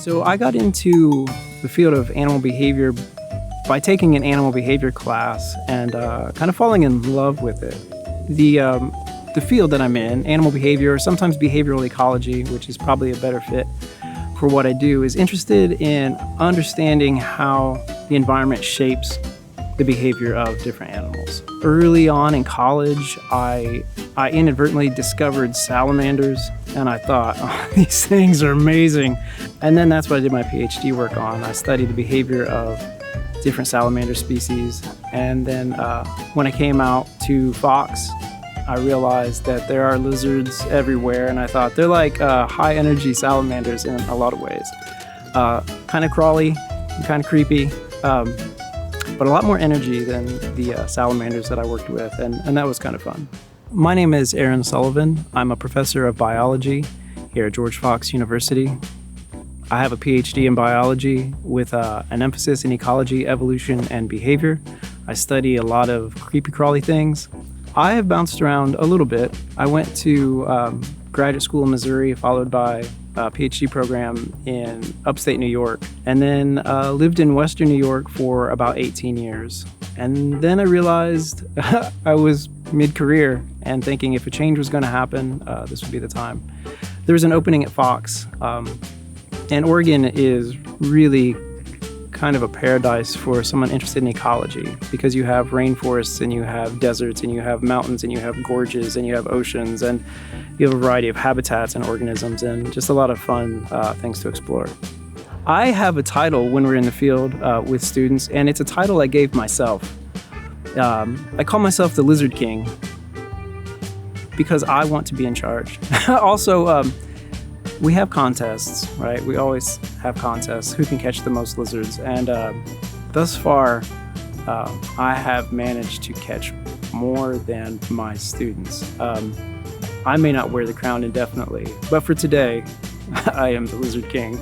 So I got into the field of animal behavior by taking an animal behavior class and kind of falling in love with it. The field that I'm in, animal behavior, or sometimes behavioral ecology, which is probably a better fit for what I do, is interested in understanding how the environment shapes the behavior of different animals. Early on in college, I inadvertently discovered salamanders, and I thought, oh, these things are amazing. And then that's what I did my PhD work on. I studied the behavior of different salamander species. And then when I came out to Fox, I realized that there are lizards everywhere, and I thought they're like high energy salamanders in a lot of ways. Kind of crawly, kind of creepy, but a lot more energy than the salamanders that I worked with, and that was kind of fun. My name is Aaron Sullivan. I'm a professor of biology here at George Fox University. I have a PhD in biology with an emphasis in ecology, evolution, and behavior. I study a lot of creepy crawly things. I have bounced around a little bit. I went to graduate school in Missouri, followed by a PhD program in upstate New York, and then lived in Western New York for about 18 years. And then I realized I was mid-career and thinking if a change was going to happen, this would be the time. There was an opening at Fox, and Oregon is really kind of a paradise for someone interested in ecology because you have rainforests and you have deserts and you have mountains and you have gorges and you have oceans and you have a variety of habitats and organisms and just a lot of fun things to explore. I have a title when we're in the field with students, and it's a title I gave myself. I call myself the Lizard King because I want to be in charge. Also, we have contests, right? We always have contests. Who can catch the most lizards? And thus far, I have managed to catch more than my students. I may not wear the crown indefinitely, but for today, I am the Lizard King.